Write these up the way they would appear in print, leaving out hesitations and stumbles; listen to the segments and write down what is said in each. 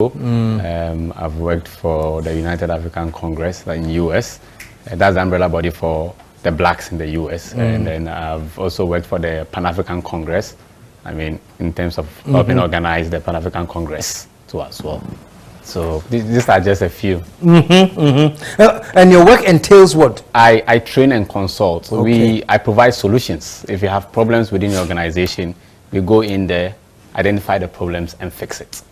I've worked for the United African Congress in the US. That's the umbrella body for the blacks in the US. And then I've also worked for the Pan-African Congress. I mean, in terms of helping organize the Pan-African Congress too as well. So these are just a few. And your work entails what? I train and consult. I provide solutions. If you have problems within your organization, we go in there, identify the problems and fix it.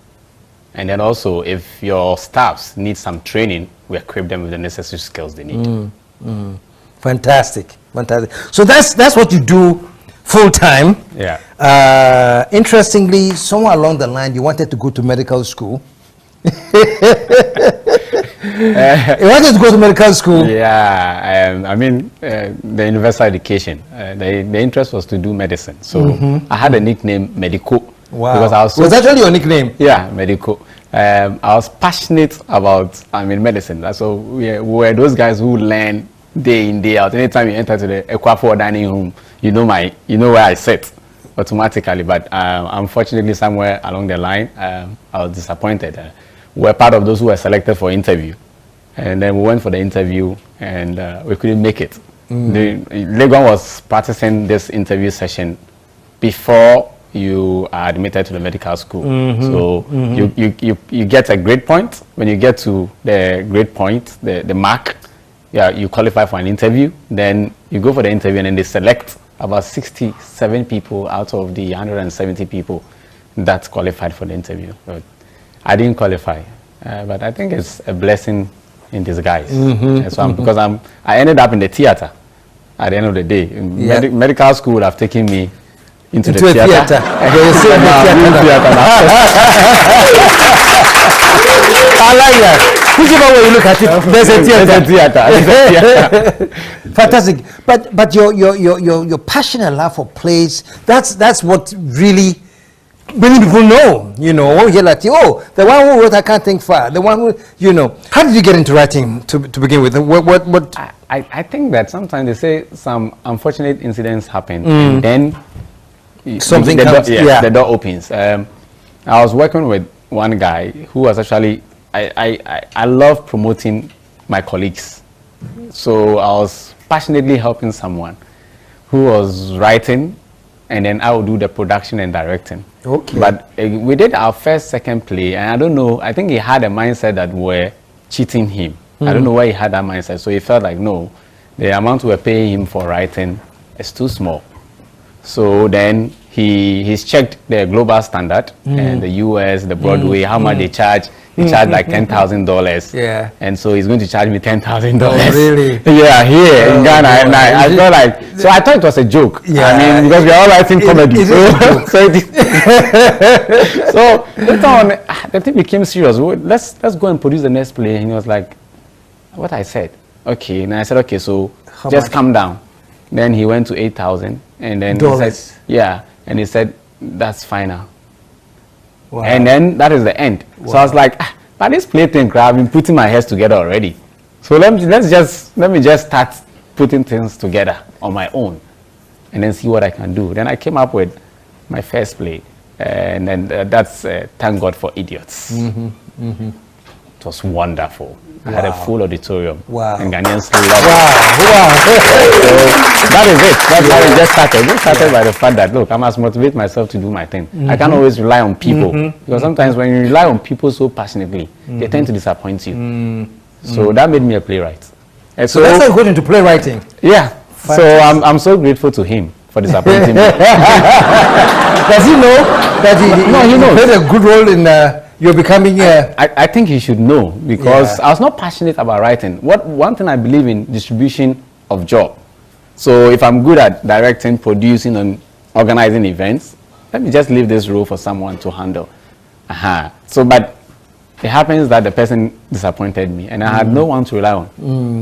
And then also, if your staffs need some training, we equip them with the necessary skills they need. Fantastic, fantastic. So that's what you do full time. Yeah. Interestingly, somewhere along the line, you wanted to go to medical school. You wanted to go to medical school. Yeah. I mean, the universal education. The interest was to do medicine. So I had a nickname, Medico. Wow. Because I was that really your nickname? Yeah, Medico. I was passionate about, medicine. So we were those guys who learn day in, day out. Anytime you enter to the Equafor dining room, you know where I sit automatically. But unfortunately, somewhere along the line, I was disappointed. We were part of those who were selected for interview. And then we went for the interview and we couldn't make it. Legon was practicing this interview session before you are admitted to the medical school. So you get a grade point. When you get to the grade point, the mark, you qualify for an interview. Then you go for the interview and then they select about 67 people out of the 170 people that qualified for the interview. But I didn't qualify, but I think it's a blessing in disguise. So because I ended up in the theater at the end of the day. Medical school would have taken me into the theater. I like that. Whichever way you look at it, there's a theater. Fantastic. But your passion and love for plays, that's what really many people know. You know, when you hear like, oh, the one who wrote I Can't Think Far, the one who, you know. How did you get into writing to begin with? What? I think that sometimes they say some unfortunate incidents happen and then something comes, the door opens. I was working with one guy who was actually, I love promoting my colleagues. So I was passionately helping someone who was writing, and then I would do the production and directing. Okay. But we did our second play, and I don't know, I think he had a mindset that we're cheating him. I don't know why he had that mindset. So he felt like, no, the amount we're paying him for writing is too small. So then he's checked the global standard and the US, the Broadway, how much they charge. He charged like $10,000. Yeah. And so he's going to charge me $10,000. Oh, really? Yeah, here in Ghana. And I felt like, so I thought it was a joke. Yeah. I mean, because we're all writing comedy. So later on, the thing became serious. Let's go and produce the next play. And he was like, what I said. Okay. And I said, okay, so just calm down. Then he went to 8,000. And then he said, yeah. And he said, that's final. Wow. And then that is the end. Wow. So I was like, but this play thing, I've been putting my heads together already. So let me just start putting things together on my own and then see what I can do. Then I came up with my first play. And then that's Thank God for Idiots. It was wonderful. I had a full auditorium. Wow. And Ghanaians loved it. Wow. So that is it. That's how it just started. It started by the fact that, look, I must motivate myself to do my thing. I can't always rely on people. Because sometimes when you rely on people so passionately, they tend to disappoint you. So that made me a playwright. And so that's how you got into playwriting? Yeah. Fantastic. So I'm so grateful to him for disappointing me. Does he know that he played a good role in... You're becoming I think he should know, because I was not passionate about writing. One thing I believe in, distribution of job. So if I'm good at directing, producing, and organizing events, let me just leave this role for someone to handle. So, but it happens that the person disappointed me, and I had no one to rely on,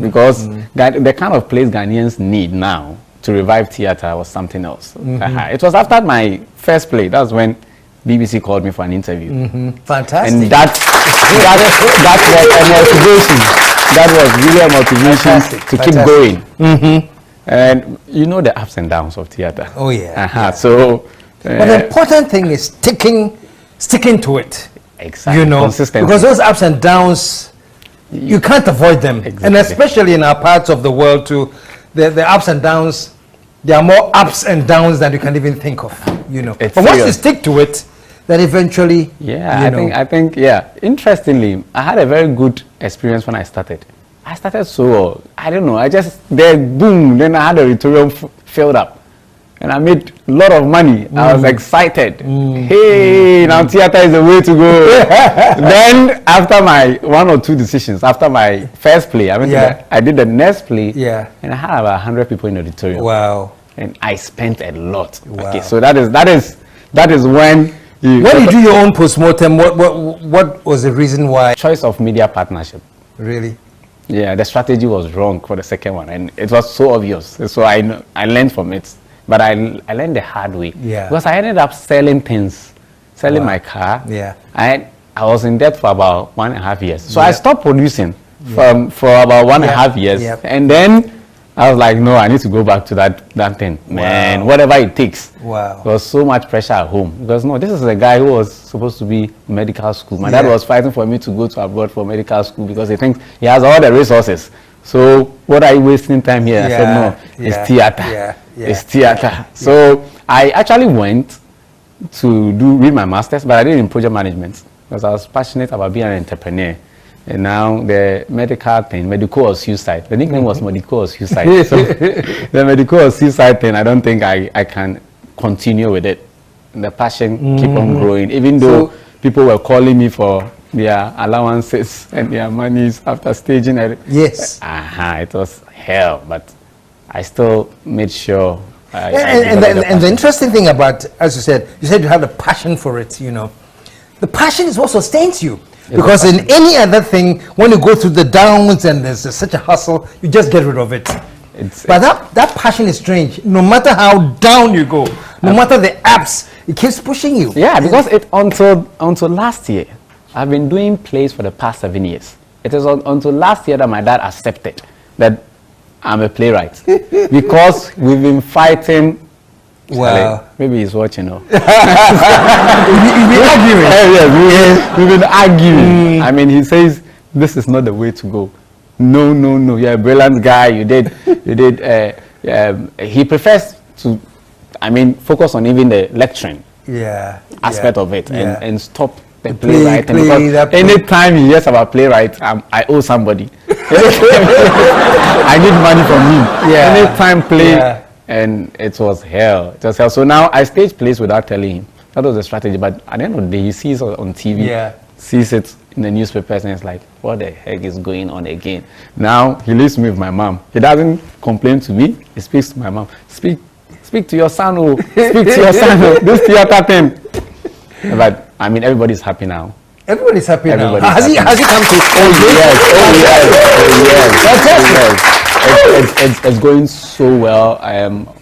because the kind of plays Ghanaians need now to revive theater was something else. It was after my first play. That's when BBC called me for an interview. Fantastic. And that was a motivation. That was really a motivation to keep going. And you know the ups and downs of theater. Oh yeah. So but the important thing is sticking to it. Exactly. You know, Consistency. because those ups and downs, you can't avoid them. Exactly. And especially in our parts of the world too, the ups and downs, there are more ups and downs than you can even think of, you know. It's but once you serious. stick to it, then eventually, Yeah, you know. I think, yeah. Interestingly, I had a very good experience when I started. I started so, I don't know, I just, then boom, then I had a auditorium filled up. And I made a lot of money. I was excited. Hey, now theater is the way to go. Then after my 1 or 2 decisions, after my first play, I did the next play. Yeah. And I had about 100 people in the auditorium. Wow. And I spent a lot. Wow. Okay, so that is when you... When you do your own postmortem, what was the reason why? Choice of media partnership. Really? Yeah, the strategy was wrong for the second one, and it was so obvious. So I learned from it, but I learned the hard way. Yeah. Because I ended up selling things, selling my car. Yeah. I was in debt for about 1.5 years. So Yeah. I stopped producing for about 1.5 years, Yeah. and then I was like, no, I need to go back to that thing, man. Whatever it takes. Wow. There was so much pressure at home because no, this is a guy who was supposed to be in medical school. My dad was fighting for me to go to abroad for medical school because he thinks he has all the resources. So what are you wasting time here? I said no, it's theater. It's theater. So I actually went to read my master's, but I did it in project management because I was passionate about being an entrepreneur. And now the medical thing, medical or suicide. The nickname was medical or suicide. So the medical or suicide thing, I don't think I can continue with it. And the passion keep on growing, even though people were calling me for their allowances and their monies after staging it. Yes. It was hell, but I still made sure. And the interesting thing about, as you said you have the passion for it, you know. The passion is what sustains you. Because in any other thing, when you go through the downs and there's such a hustle, you just get rid of it. But that passion is strange. No matter how down you go, no matter the ups, it keeps pushing you. Yeah, because until last year, I've been doing plays for the past 7 years. It is until last year that my dad accepted that I'm a playwright. Because we've been fighting. Wow. Maybe he's watching now. You've been arguing. Yes, we've been arguing. I mean, he says this is not the way to go. No. You're a brilliant guy. You did. He prefers to, focus on even the lecturing aspect of it and stop the playwriting. Because anytime he hears about playwright, I owe somebody. I need money from him. Anytime play. And it was hell. It was hell. So now I stage plays without telling him. That was the strategy. But at the end of the day, he sees it on TV, sees it in the newspapers, and it's like, what the heck is going on again? Now he lives with my mom. He doesn't complain to me. He speaks to my mom. Speak to your son. Oh, speak to your son. Oh, this theater thing. But everybody's happy now. Everybody's happy now. Has he come to? Yes. It's going so well.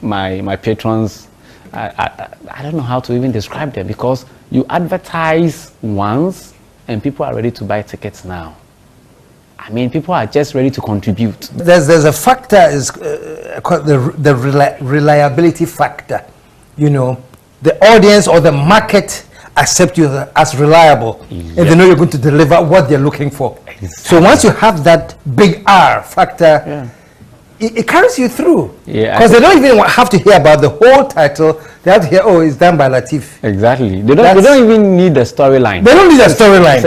My patrons, I don't know how to even describe them because you advertise once and people are ready to buy tickets now. People are just ready to contribute. There's a factor is called the reliability factor. You know, the audience or the market accept you as reliable and they know you're going to deliver what they're looking for. Exactly. So once you have that big R factor, it carries you through. Because they don't even have to hear about the whole title. They have to hear, it's done by Latif. Exactly. They don't even need the storyline. They don't need the storyline.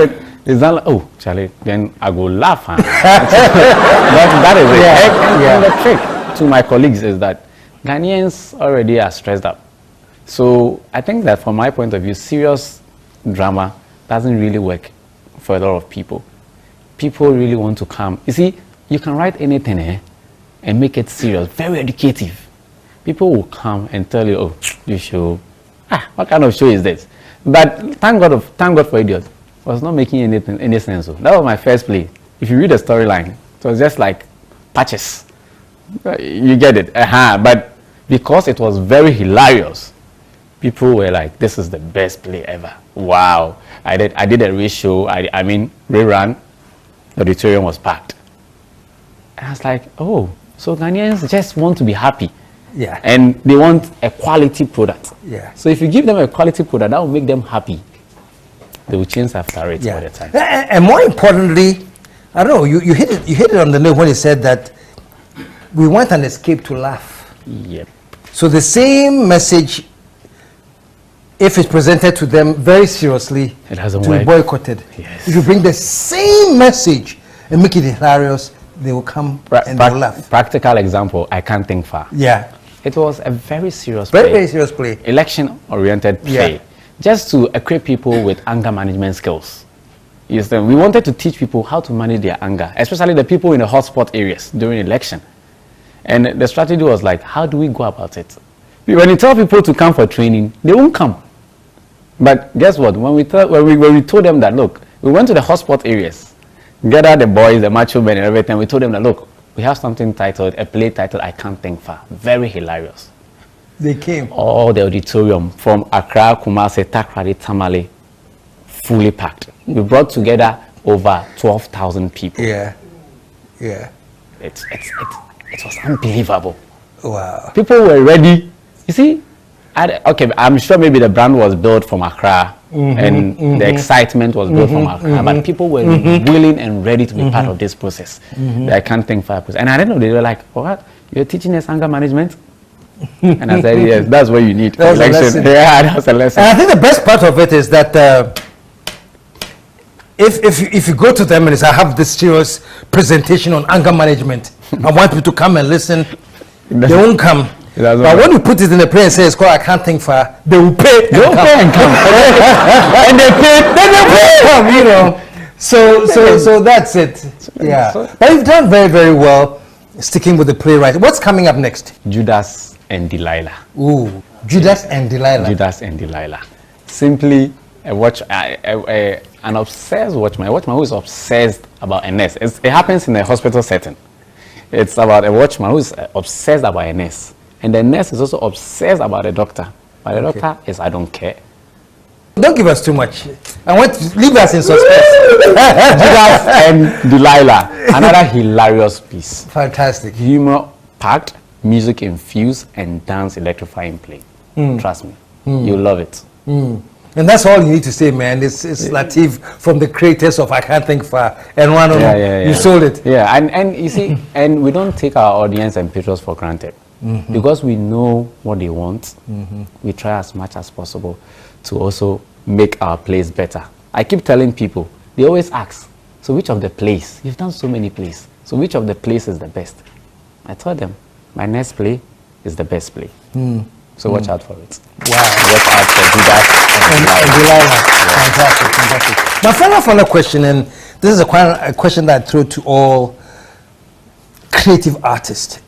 It's not like, Charlie, then I go laugh. that is it. And the trick to my colleagues is that Ghanaians already are stressed up. So I think that from my point of view, serious drama doesn't really work for a lot of people. People really want to come. You see, you can write anything and make it serious, very educative. People will come and tell you, you show, what kind of show is this? But thank God for Idiot. It was not making any sense. That was my first play. If you read the storyline, it was just like patches. You get it. But because it was very hilarious, people were like, this is the best play ever. Wow. I did a re-show, rerun. The auditorium was packed. And I was like, so Ghanaians just want to be happy. Yeah. And they want a quality product. Yeah. So if you give them a quality product, that will make them happy. they will change after it all the time. And more importantly, I don't know, you hit it on the note when you said that we want an escape to laugh. Yep. So the same message, if it's presented to them very seriously, it doesn't to work. Be boycotted. Yes. If you bring the same message and make it hilarious, they will come and they will laugh. Practical example, I Can't Think Far. Yeah. It was a very serious play. Very serious play. Election-oriented play. Just to equip people with anger management skills. Yes, then we wanted to teach people how to manage their anger, especially the people in the hotspot areas during election. And the strategy was like, how do we go about it? When you tell people to come for training, they won't come. But guess what? When we told them that, look, we went to the hotspot areas, gathered the boys, the macho men and everything, we told them that, look, we have something titled, a play titled, I Can't Think Far. Very hilarious. They came. All the auditorium from Accra, Kumasi, Takrady, Tamale, fully packed. We brought together over 12,000 people. Yeah. It was unbelievable. Wow. People were ready. You see, okay, I'm sure maybe the brand was built from Accra and the excitement was built from Accra, but people were willing and ready to be part of this process. I Can't Think Far process. And I don't know, they were like, what? You're teaching us anger management? And I said, yes, that's what you need for election. Yeah, that's a lesson. And I think the best part of it is that if you go to them and say, I have this serious presentation on anger management, I want you to come and listen, they won't come. But when you put it in a play and say it's called I Can't Think Far, they will pay. They will pay and come. And they pay, then they pay and come, you know. So that's it. Yeah. But you've done very, very well sticking with the playwright. What's coming up next? Judas and Delilah. Ooh, Judas and Delilah. Judas and Delilah. Simply an obsessed watchman who is obsessed about a nurse. It happens in a hospital setting. It's about a watchman who is obsessed about a nurse. And the nurse is also obsessed about the doctor. But the doctor is, I don't care. Don't give us too much. I want to leave us in suspense. Judas and Delilah. Another hilarious piece. Fantastic. Humor packed, music infused, and dance electrifying play. Trust me. You'll love it. And that's all you need to say, man. It's Latif from the creators of I Can't Think Far. And you sold it. Yeah, and you see, and we don't take our audience and patrons for granted. Because we know what they want. We try as much as possible to also make our plays better. I keep telling people, they always ask, so which of the plays? You've done so many plays. So which of the plays is the best? I told them, my next play is the best play. So watch out for it. Wow. Watch out for Judas and Delilah. Fantastic. My final question, and this is a question that I throw to all creative artists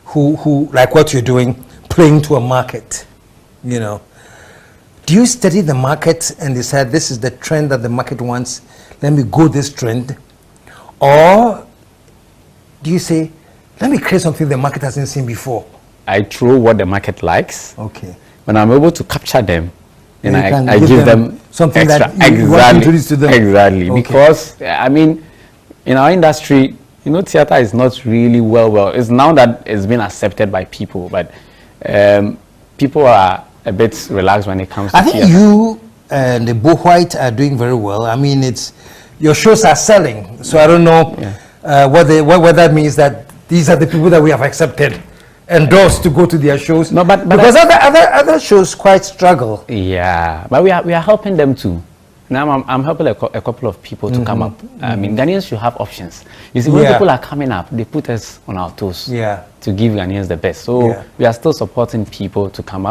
who like what you're doing, playing to a market, you know. Do you study the market and decide this is the trend that the market wants, let me go this trend? Or do you say, let me create something the market hasn't seen before? I throw what the market likes. Okay. When I'm able to capture them, and I give give them something extra. that you want to introduce to them. Exactly. Okay. Because, I mean, in our industry, you know, theater is not really well. It's now that it's been accepted by people, but people are a bit relaxed when it comes to theater. I think you and the Bo White are doing very well. I mean, your shows are selling. So I don't know what that means, that these are the people that we have accepted, endorsed to go to their shows. No, but because other shows quite struggle. Yeah, but we are helping them too. Now I'm helping a couple of people to come up. I mean, Ghanaians should have options. You see, when people are coming up, they put us on our toes to give Ghanaians the best. So we are still supporting people to come up.